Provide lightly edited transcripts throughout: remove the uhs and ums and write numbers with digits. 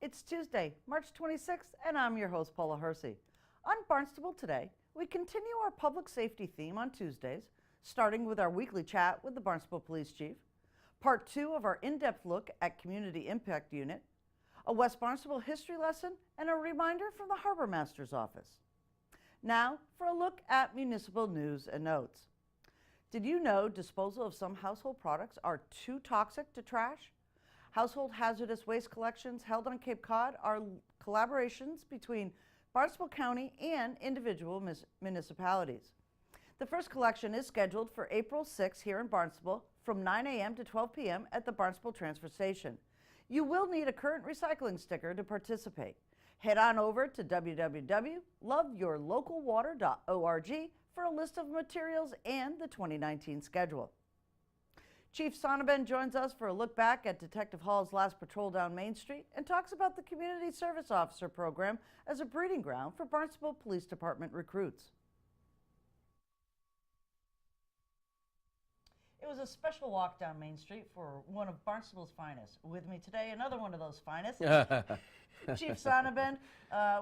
It's Tuesday, March 26th, and I'm your host, Paula Hersey. On Barnstable Today, we continue our public safety theme on Tuesdays, starting with our weekly chat with the Barnstable Police Chief, part 2 of our in-depth look at Community Impact Unit, a West Barnstable history lesson, and a reminder from the Harbor Master's office. Now for a look at municipal news and notes. Did you know disposal of some household products are too toxic to trash? Household hazardous waste collections held on Cape Cod are collaborations between Barnstable County and individual municipalities. The first collection is scheduled for April 6 here in Barnstable from 9 a.m. to 12 p.m. at the Barnstable Transfer Station. You will need a current recycling sticker to participate. Head on over to www.loveyourlocalwater.org for a list of materials and the 2019 schedule. Chief Sonnabend joins us for a look back at Detective Hall's last patrol down Main Street and talks about the Community Service Officer Program as a breeding ground for Barnstable Police Department recruits. It was a special walk down Main Street for one of Barnstable's finest. With me today, another one of those finest, Chief Sonnabend.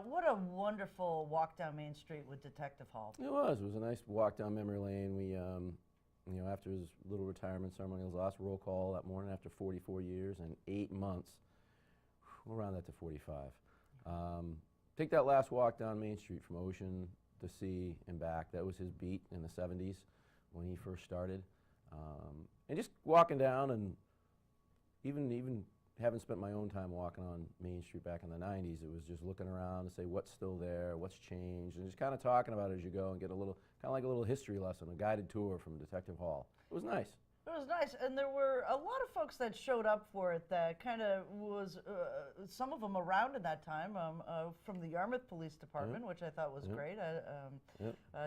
What a wonderful walk down Main Street with Detective Hall. It was a nice walk down memory lane. We, after his little retirement ceremony, his last roll call that morning after 44 years and 8 months, we'll round that to 45. Take that last walk down Main Street from Ocean to Sea and back. That was his beat in the 70s when he first started. And just walking down, and even having spent my own time walking on Main Street back in the 90s, it was just looking around to say what's still there, what's changed, and just kind of talking about it as you go and get a little, kind of like a little history lesson, a guided tour from Detective Hall. It was nice. It was nice, and there were a lot of folks that showed up for it that kind of was, some of them around at that time, from the Yarmouth Police Department, which I thought was great.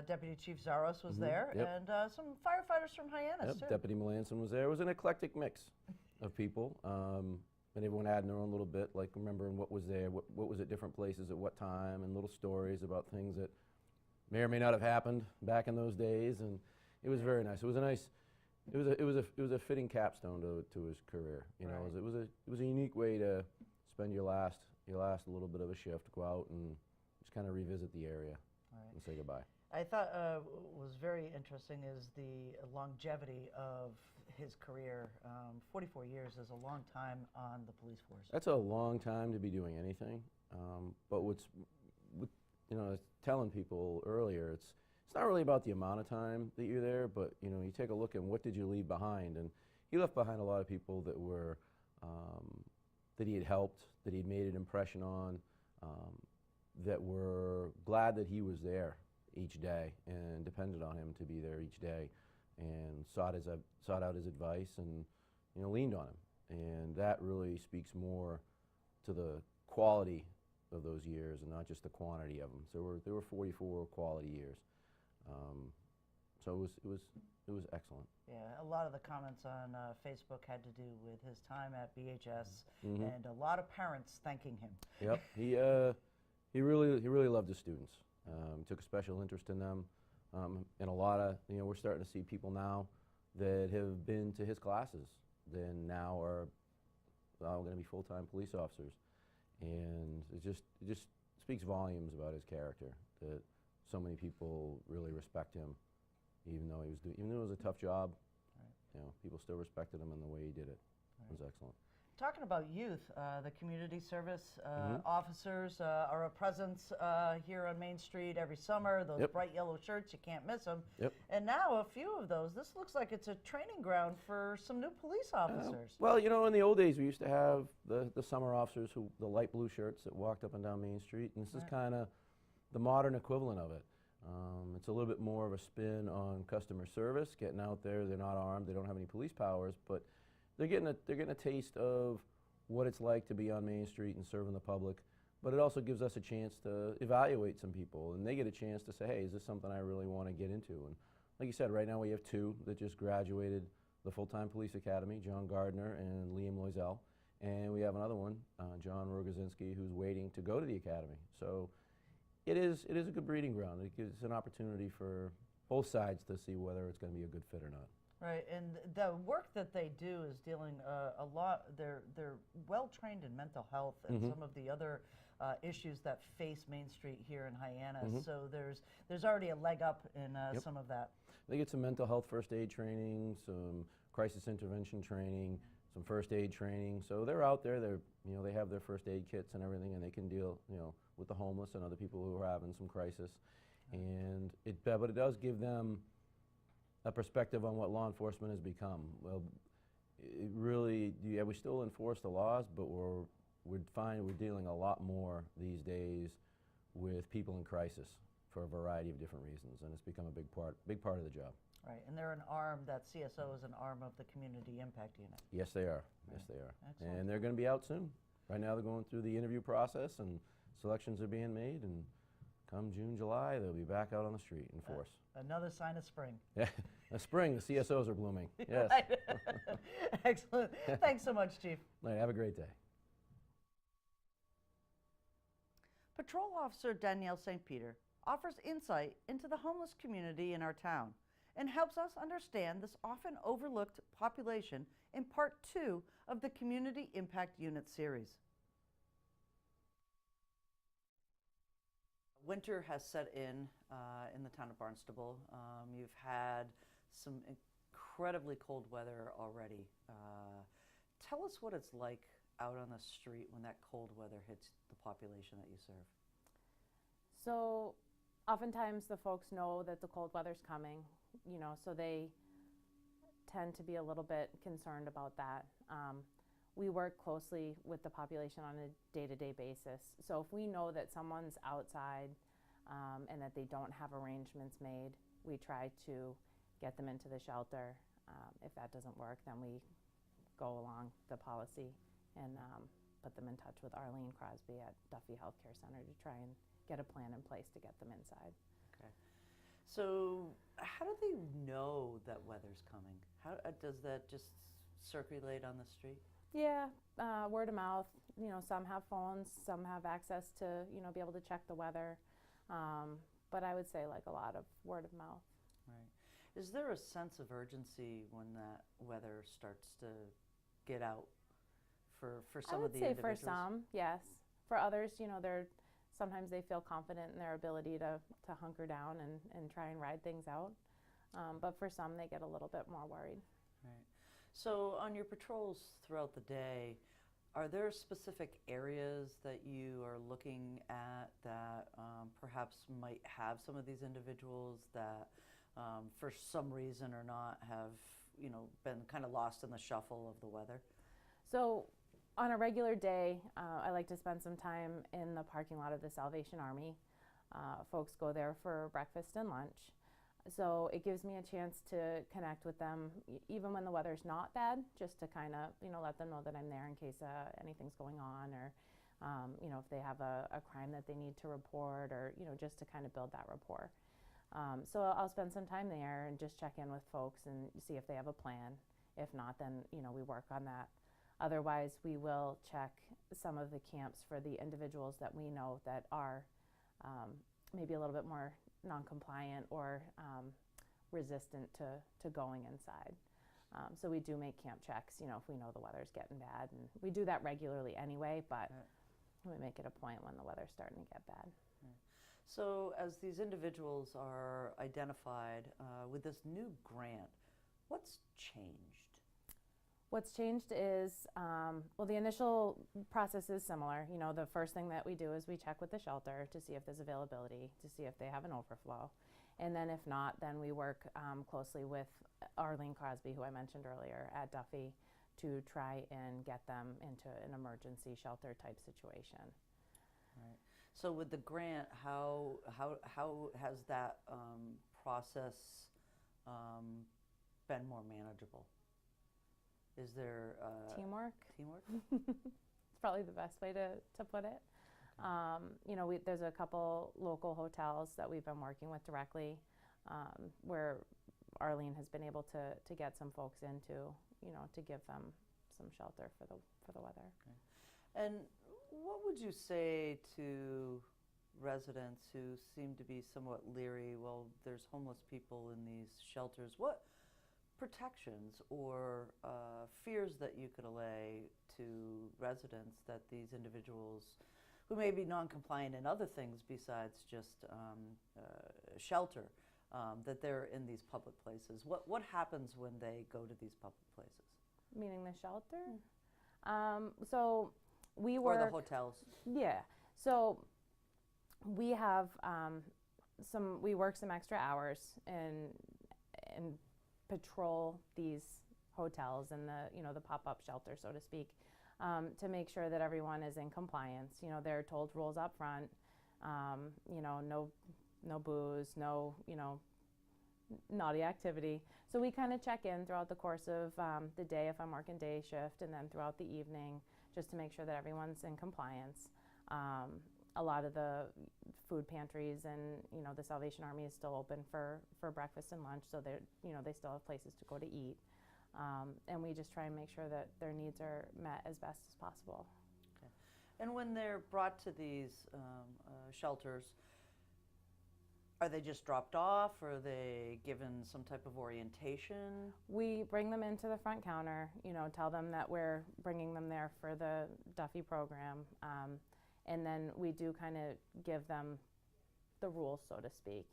Deputy Chief Zaros was there, and some firefighters from Hyannis, too. Deputy Melanson was there. It was an eclectic mix of people, and everyone adding their own little bit, like remembering what was there, what was at different places at what time, and little stories about things that may or may not have happened back in those days, and it was very nice. It was a nice. It was a fitting capstone to his career. You know, it was a unique way to spend your last little bit of a shift, go out and just kind of revisit the area and say goodbye. I thought was very interesting is the longevity of his career. 44 years is a long time on the police force. That's a long time to be doing anything. But I was telling people earlier, it's not really about the amount of time that you're there, but you take a look at what did you leave behind, and he left behind a lot of people that were that he had helped, that he'd made an impression on, that were glad that he was there each day and depended on him to be there each day, and sought out his advice and leaned on him, and that really speaks more to the quality of those years and not just the quantity of them. So there were 44 quality years. So it was excellent. Yeah, a lot of the comments on Facebook had to do with his time at BHS, and a lot of parents thanking him. Yep, he really loved his students. He took a special interest in them, and a lot of we're starting to see people now that have been to his classes, then now are going to be full-time police officers, and it just speaks volumes about his character that so many people really respect him, even though it was a tough job. People still respected him in the way he did it. It was excellent. Talking about youth, the community service officers are a presence here on Main Street every summer. Those bright yellow shirts, you can't miss them. And now a few of those. This looks like it's a training ground for some new police officers. Well, in the old days we used to have the summer officers, the light blue shirts that walked up and down Main Street, and this is kind of the modern equivalent of it. It's a little bit more of a spin on customer service, getting out there. They're not armed, they don't have any police powers, but they're getting a taste of what it's like to be on Main Street and serving the public. But it also gives us a chance to evaluate some people, and they get a chance to say, hey, is this something I really want to get into? And like you said, right now we have 2 that just graduated the full-time police academy, John Gardner and Liam Loisel, and we have another one, John Rogozinski, who's waiting to go to the academy. So it is a good breeding ground. It gives an opportunity for both sides to see whether it's going to be a good fit or not. Right, and the work that they do is dealing a lot. They're well trained in mental health and some of the other issues that face Main Street here in Hyannis. So there's already a leg up in some of that. They get some mental health first aid training, some crisis intervention training, some first aid training. So they're out there. They have their first aid kits and everything, and they can deal with the homeless and other people who are having some crisis. And but it does give them a perspective on what law enforcement has become. Well, it really, we still enforce the laws, but we're dealing a lot more these days with people in crisis for a variety of different reasons, and it's become a big part of the job. Right, and they're an arm, that CSO is an arm of the Community Impact Unit. Yes, they are. Right. Yes, they are. Excellent. And they're going to be out soon. Right now they're going through the interview process, and selections are being made, and come June, July, they'll be back out on the street in force. Another sign of spring. Yeah, spring, the CSOs are blooming. Yes. Right. Excellent. Thanks so much, Chief. Right, have a great day. Patrol Officer Danielle St. Peter offers insight into the homeless community in our town and helps us understand this often overlooked population in part 2 of the Community Impact Unit series. Winter has set in the town of Barnstable. You've had some incredibly cold weather already. Tell us what it's like out on the street when that cold weather hits the population that you serve. So oftentimes the folks know that the cold weather's coming, so they tend to be a little bit concerned about that. We work closely with the population on a day-to-day basis. So if we know that someone's outside and that they don't have arrangements made, we try to get them into the shelter. If that doesn't work, then we go along the policy and put them in touch with Arlene Crosby at Duffy Healthcare Center to try and get a plan in place to get them inside. Okay. So how do they know that weather's coming? How does that just circulate on the street? Yeah, word of mouth. Some have phones, some have access to, be able to check the weather. But I would say like a lot of word of mouth. Right. Is there a sense of urgency when that weather starts to get out for some of the individuals? I would say for some, yes. For others, sometimes they feel confident in their ability to hunker down and try and ride things out. But for some, they get a little bit more worried. Right. So on your patrols throughout the day, are there specific areas that you are looking at that perhaps might have some of these individuals that for some reason or not have been kind of lost in the shuffle of the weather? So on a regular day, I like to spend some time in the parking lot of the Salvation Army. Folks go there for breakfast and lunch. So it gives me a chance to connect with them, even when the weather's not bad, just to kind of, let them know that I'm there in case anything's going on, or, if they have a crime that they need to report, or, just to kind of build that rapport. So I'll spend some time there and just check in with folks and see if they have a plan. If not, then, we work on that. Otherwise, we will check some of the camps for the individuals that we know that are maybe a little bit more non-compliant or resistant to going inside. So we do make camp checks, if we know the weather's getting bad. And we do that regularly anyway, but we make it a point when the weather's starting to get bad. So as these individuals are identified with this new grant, what's changed? What's changed is, well, the initial process is similar. The first thing that we do is we check with the shelter to see if there's availability, to see if they have an overflow. And then if not, then we work closely with Arlene Crosby, who I mentioned earlier, at Duffy, to try and get them into an emergency shelter type situation. Right. So with the grant, how has that process been more manageable? Is there teamwork? Teamwork? It's probably the best way to put it. Okay. There's a couple local hotels that we've been working with directly, where Arlene has been able to get some folks into, to give them some shelter for the weather. Okay. And what would you say to residents who seem to be somewhat leery? Well, there's homeless people in these shelters. What protections or fears that you could allay to residents that these individuals who may be non-compliant in other things besides just shelter, that they're in these public places? What happens when they go to these public places? Meaning the shelter? So we Or work. the hotels? Yeah. So we have we work some extra hours and patrol these hotels and the pop-up shelter, so to speak, to make sure that everyone is in compliance. They're told rules up front. No booze, no naughty activity. So we kind of check in throughout the course of the day if I'm working day shift, and then throughout the evening, just to make sure that everyone's in compliance. A lot of the food pantries and the Salvation Army is still open for breakfast and lunch, so they still have places to go to eat, and we just try and make sure that their needs are met as best as possible. Okay. And when they're brought to these shelters, are they just dropped off, or are they given some type of orientation? We bring them into the front counter, tell them that we're bringing them there for the Duffy program, and then we do kind of give them the rules, so to speak,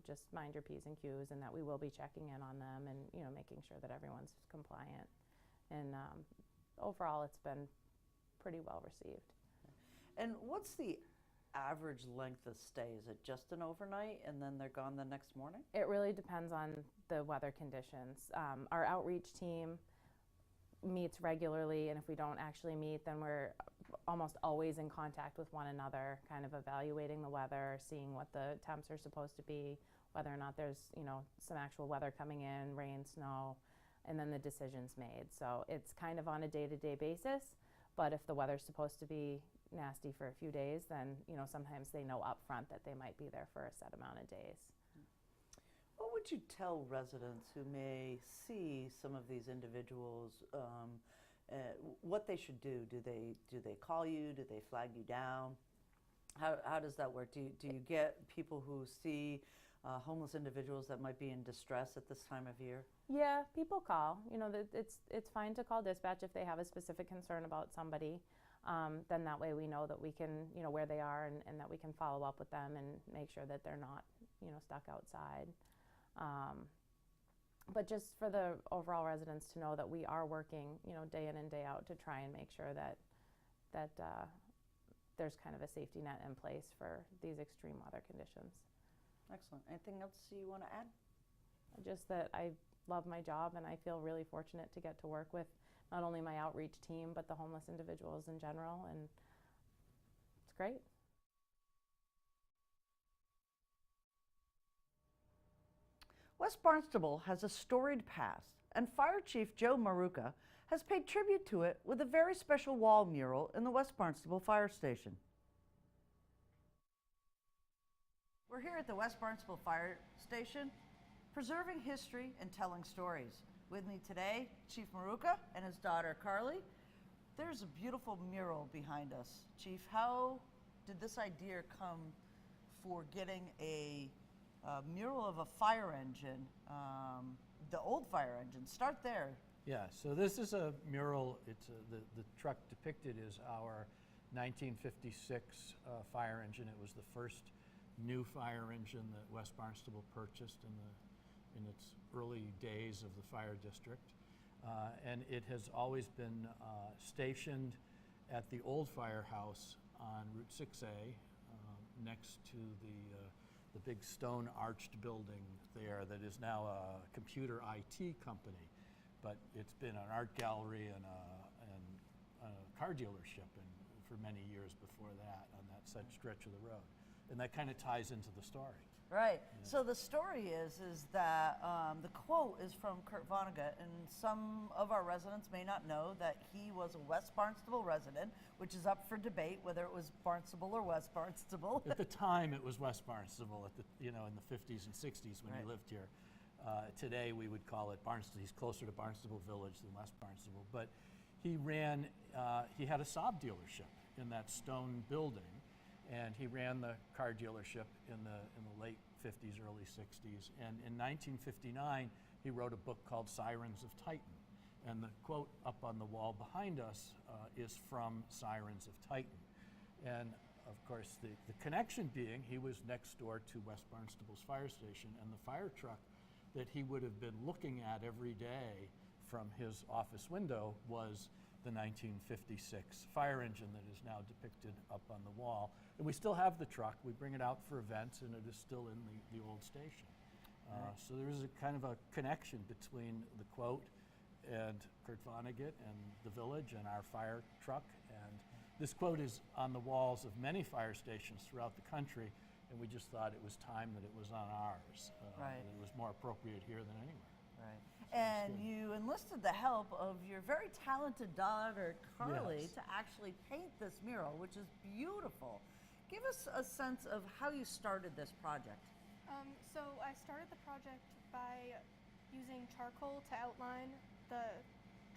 just mind your P's and Q's, and that we will be checking in on them and, making sure that everyone's compliant. And overall, it's been pretty well received. And what's the average length of stay? Is it just an overnight and then they're gone the next morning? It really depends on the weather conditions. Our outreach team meets regularly, and if we don't actually meet, then we're almost always in contact with one another, kind of evaluating the weather, seeing what the temps are supposed to be, whether or not there's some actual weather coming in, rain, snow, and then the decision's made. So it's kind of on a day-to-day basis, but if the weather's supposed to be nasty for a few days, then sometimes they know up front that they might be there for a set amount of days. What would you tell residents who may see some of these individuals, what they should do? Do they call you? Do they flag you down? How does that work? Do you get people who see homeless individuals that might be in distress at this time of year? Yeah, people call. It's fine to call dispatch if they have a specific concern about somebody. Then that way we know that we can, where they are, and that we can follow up with them and make sure that they're not, stuck outside. But just for the overall residents to know that we are working, day in and day out to try and make sure that there's kind of a safety net in place for these extreme weather conditions. Excellent. Anything else you want to add? Just that I love my job, and I feel really fortunate to get to work with not only my outreach team, but the homeless individuals in general, and it's great. West Barnstable has a storied past, and Fire Chief Joe Maruca has paid tribute to it with a very special wall mural in the West Barnstable Fire Station. We're here at the West Barnstable Fire Station, preserving history and telling stories. With me today, Chief Maruca and his daughter Carly. There's a beautiful mural behind us. Chief, how did this idea come for getting a mural of a fire engine, the old fire engine? Start there. Yeah, so this is a mural. It's the truck depicted is our 1956 fire engine. It was the first new fire engine that West Barnstable purchased in its early days of the fire district. And it has always been stationed at the old firehouse on Route 6A, next to the big stone arched building there that is now a computer IT company. But it's been an art gallery and a car dealership for many years before that on that said stretch of the road. And that kind of ties into the story. Right. Yeah. So the story is that the quote is from Kurt Vonnegut, and some of our residents may not know that he was a West Barnstable resident, which is up for debate whether it was Barnstable or West Barnstable. At the time, it was West Barnstable. In the 50s and 60s when he lived here. Today, we would call it Barnstable. He's closer to Barnstable Village than West Barnstable. But he ran. He had a Saab dealership in that stone building. And he ran the car dealership in the late 50s, early 60s. And in 1959, he wrote a book called Sirens of Titan. And the quote up on the wall behind us is from Sirens of Titan. And of course, the connection being he was next door to West Barnstable's fire station, and the fire truck that he would have been looking at every day from his office window was the 1956 fire engine that is now depicted up on the wall. And we still have the truck. We bring it out for events, and it is still in the old station. So there is a kind of a connection between the quote and Kurt Vonnegut and the village and our fire truck. And this quote is on the walls of many fire stations throughout the country, and we just thought it was time that it was on ours. Right. And it was more appropriate here than anywhere. Right. And you enlisted the help of your very talented daughter, Carly, Yes. to actually paint this mural, which is beautiful. Give us a sense of how you started this project. So I started the project by using charcoal to outline the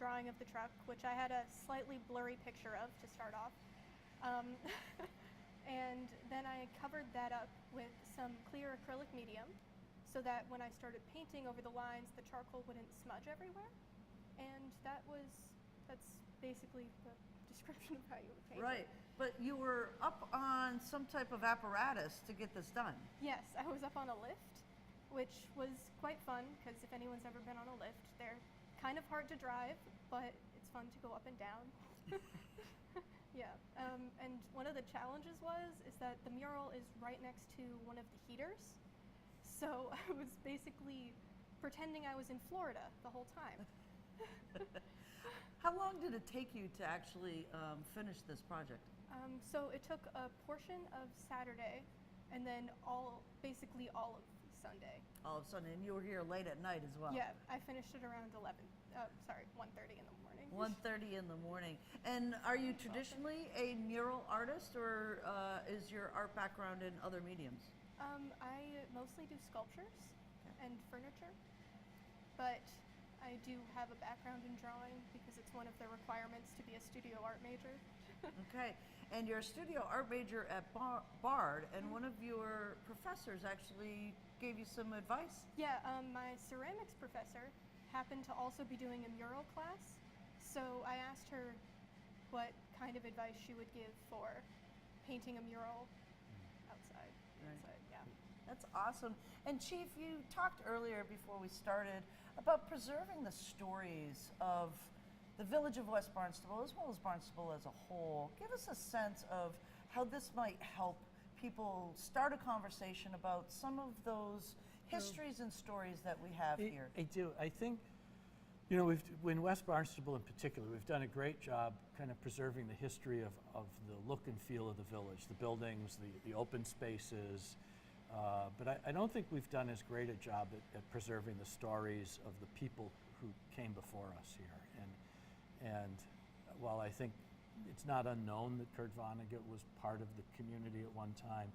drawing of the truck, which I had a slightly blurry picture of to start off. And then I covered that up with some clear acrylic medium so that when I started painting over the lines, the charcoal wouldn't smudge everywhere. And that's basically the description of how you would paint Right. it. But you were up on some type of apparatus to get this done. Yes, I was up on a lift, which was quite fun because if anyone's ever been on a lift, they're kind of hard to drive, but it's fun to go up and down. Yeah, and one of the challenges is that the mural is right next to one of the heaters. So I was basically pretending I was in Florida the whole time. How long did it take you to actually finish this project? So it took a portion of Saturday and then basically all of Sunday. All of a sudden, and you were here late at night as well. Yeah, I finished it around 1:30 in the morning. 1:30 in the morning. And are you traditionally a mural artist, or is your art background in other mediums? I mostly do sculptures and furniture, but I do have a background in drawing because it's one of the requirements to be a studio art major. Okay, and you're a studio art major at Bard, and one of your professors actually gave you some advice? Yeah, my ceramics professor happened to also be doing a mural class, so I asked her what kind of advice she would give for painting a mural outside. Right. Yeah. That's awesome. And Chief, you talked earlier before we started about preserving the stories of the village of West Barnstable as well as Barnstable as a whole. Give us a sense of how this might help people start a conversation about some of those histories and stories that we have here. I do. I think, you know, in West Barnstable in particular, we've done a great job kind of preserving the history of the look and feel of the village, the buildings, the open spaces. But I don't think we've done as great a job at preserving the stories of the people who came before us here. And while I think it's not unknown that Kurt Vonnegut was part of the community at one time,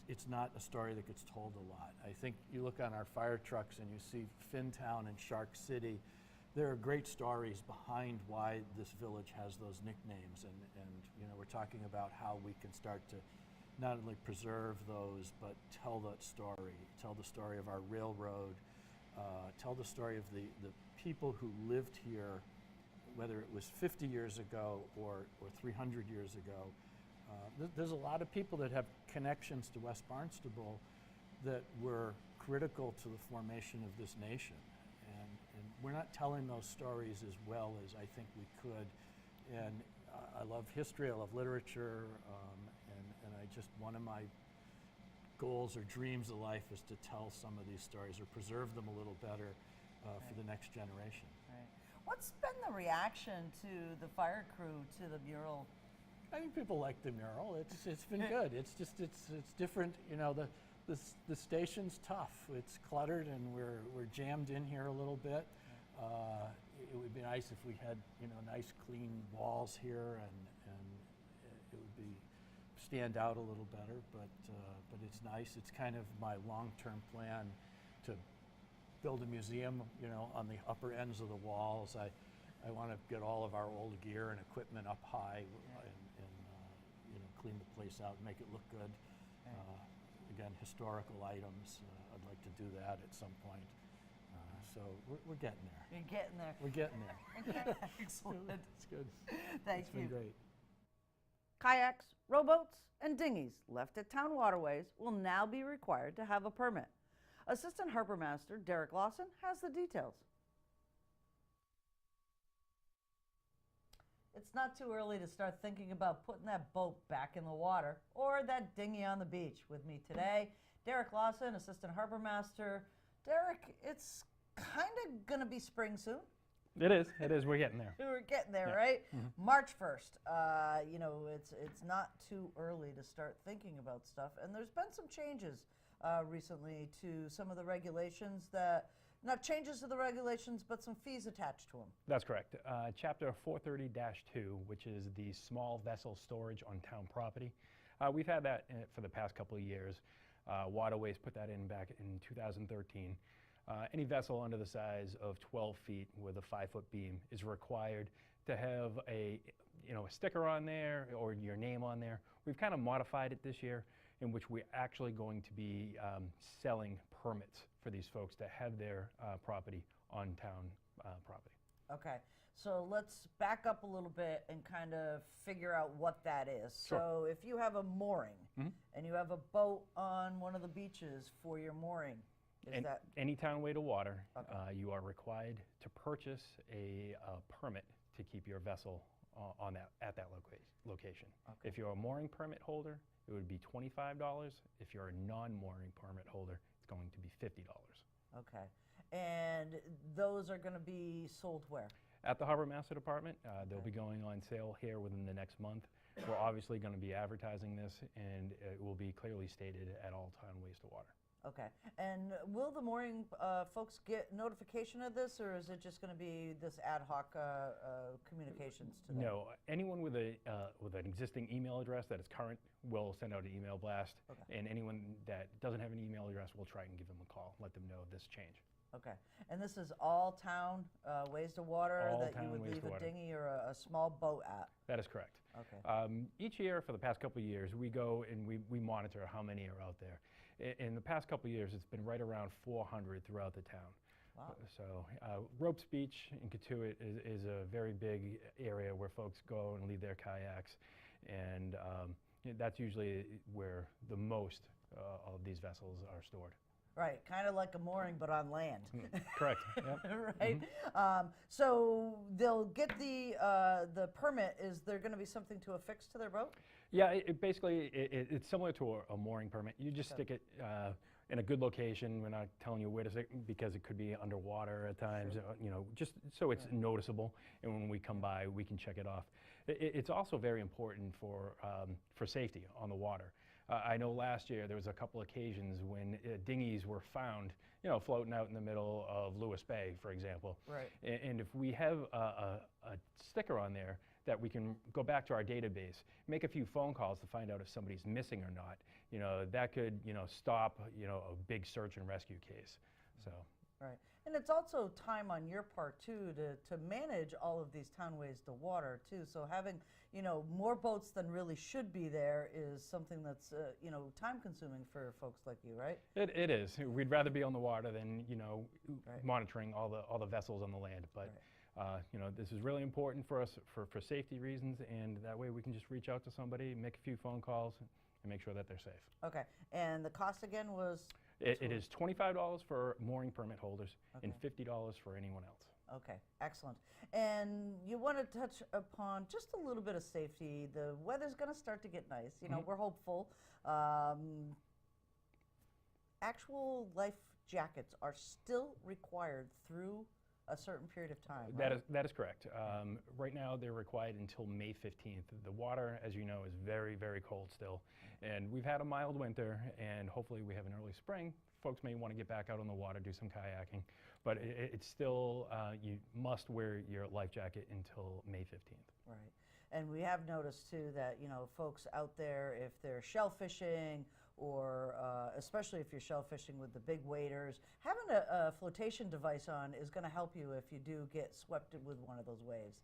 it's not a story that gets told a lot. I think you look on our fire trucks and you see Finntown and Shark City. There are great stories behind why this village has those nicknames, and you know, we're talking about how we can start to not only preserve those, but tell that story, tell the story of our railroad, tell the story of the people who lived here, whether it was 50 years ago or 300 years ago. There's a lot of people that have connections to West Barnstable that were critical to the formation of this nation. And we're not telling those stories as well as I think we could. And I love history, I love literature, and I just, one of my goals or dreams of life is to tell some of these stories or preserve them a little better for the next generation. Right. What's been the reaction to the fire crew to the mural? I think people like the mural. It's been good. It's different. You know, the station's tough. It's cluttered, and we're jammed in here a little bit. It would be nice if we had, you know, nice clean walls here, and it would be stand out a little better. But it's nice. It's kind of my long-term plan to build a museum. You know, on the upper ends of the walls. I want to get all of our old gear and equipment up high and you know, clean the place out and make it look good. Again, historical items. I'd like to do that at some point. So we're getting there. You're getting there. We're getting there. Excellent. It's good. Thank It's you. been great. Kayaks, rowboats, and dinghies left at town waterways will now be required to have a permit. Assistant Harbor Master Derek Lawson has the details. It's not too early to start thinking about putting that boat back in the water or that dinghy on the beach. With me today, Derek Lawson, Assistant Harbor Master. Derek, it's kind of going to be spring soon. It is. We're getting there. We're getting there, Yeah. right? March 1st. You know, it's not too early to start thinking about stuff. And there's been some changes recently to some of the regulations that, not changes to the regulations, but some fees attached to them. That's correct. Chapter 430-2, which is the small vessel storage on town property. We've had that for the past couple of years. Waterways put that in back in 2013. Any vessel under the size of 12 feet with a 5-foot beam is required to have a sticker on there or your name on there. We've kind of modified it this year, in which we're actually going to be selling permits for these folks to have their property on town property. Okay, so let's back up a little bit and kind of figure out what that is. Sure. So if you have a mooring and you have a boat on one of the beaches for your mooring, is that Any town way to water, Okay. you are required to purchase a permit to keep your vessel at that location. Okay. If you're a mooring permit holder, it would be $25. If you're a non-mooring permit holder, it's going to be $50. okay? And those are going to be sold where? At the Harbor Master Department, they'll be going on sale here within the next month. We're obviously going to be advertising this, and it will be clearly stated at all town ways to water. Okay, and will the mooring folks get notification of this, or is it just going to be this ad hoc communications to them? No, anyone with an existing email address that is current will send out an email blast, Okay. and anyone that doesn't have an email address will try and give them a call, let them know of this change. Okay, and this is all town ways to water All that you town would ways leave to a water. dinghy or a small boat at? That is correct. Okay. Each year for the past couple of years, we go and we monitor how many are out there. In the past couple of years, it's been right around 400 throughout the town. Wow. So Ropes Beach in Katuitt is a very big area where folks go and leave their kayaks, and that's usually where the most of these vessels are stored. Right, kind of like a mooring, but on land. Correct. Yep. Right. So they'll get the permit. Is there going to be something to affix to their boat? Yeah, basically it's similar to a mooring permit. You just stick it in a good location. We're not telling you where to stick because it could be underwater at times. Just so it's noticeable, and when we come by, we can check it off. It's also very important for safety on the water. I know last year there was a couple occasions when dinghies were found, floating out in the middle of Lewis Bay, for example. Right. And if we have a sticker on there that we can go back to our database, make a few phone calls to find out if somebody's missing or not, that could, stop, a big search and rescue case. So. Right. And it's also time on your part, too, to manage all of these townways to water, too. So having, more boats than really should be there is something that's, time-consuming for folks like you, right? It is. We'd rather be on the water than, Right. monitoring all the vessels on the land. But, this is really important for us for safety reasons, and that way we can just reach out to somebody, make a few phone calls, and make sure that they're safe. Okay. And the cost again was? It is $25 for mooring permit holders and Okay. $50 for anyone else. Okay, excellent. And you want to touch upon just a little bit of safety. The weather's going to start to get nice. We're hopeful. Actual life jackets are still required through a certain period of time, right? That is correct. Right now, they're required until May 15th. The water, as you know, is very, very cold still. And we've had a mild winter, and hopefully we have an early spring. Folks may want to get back out on the water, do some kayaking. But it's still, you must wear your life jacket until May 15th. Right. And we have noticed, too, that, folks out there, if they're shellfishing or especially if you're shellfishing with the big waders, having a flotation device on is going to help you if you do get swept with one of those waves.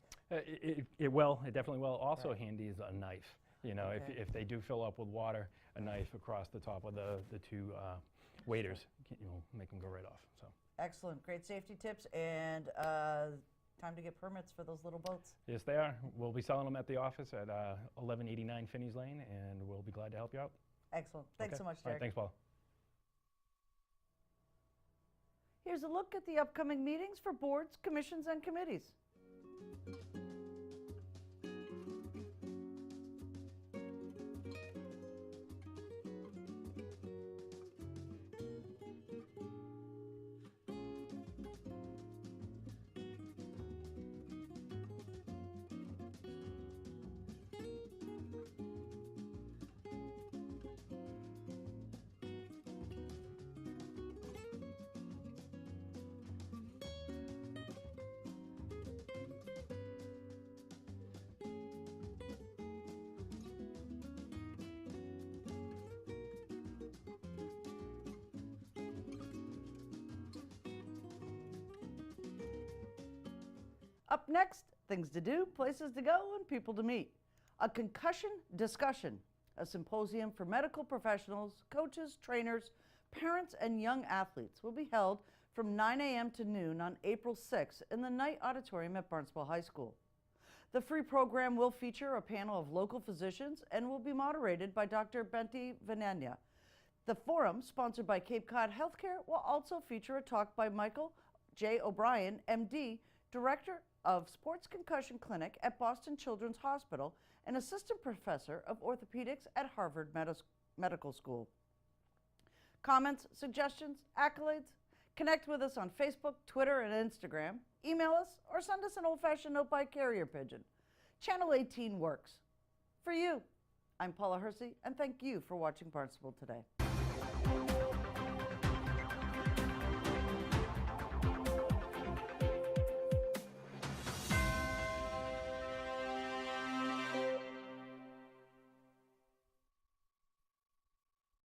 It will. It definitely will. Also Right. handy is a knife. Okay. If they do fill up with water, a knife across the top of the two waders, make them go right off. So. Excellent. Great safety tips and time to get permits for those little boats. Yes, they are. We'll be selling them at the office at 1189 Finney's Lane, and we'll be glad to help you out. Excellent. Thanks Okay. so much, All right, Derek. thanks, Paula. Here's a look at the upcoming meetings for boards, commissions, and committees. Up next, things to do, places to go, and people to meet. A concussion discussion, a symposium for medical professionals, coaches, trainers, parents, and young athletes will be held from 9 a.m. to noon on April 6th in the Knight Auditorium at Barnstable High School. The free program will feature a panel of local physicians and will be moderated by Dr. Benti Vananya. The forum, sponsored by Cape Cod Healthcare, will also feature a talk by Michael J. O'Brien, MD, Director of Sports Concussion Clinic at Boston Children's Hospital and Assistant Professor of Orthopedics at Harvard Medical School. Comments, suggestions, accolades? Connect with us on Facebook, Twitter, and Instagram. Email us or send us an old-fashioned note by carrier pigeon. Channel 18 works. For you, I'm Paula Hersey, and thank you for watching Barnstable Today.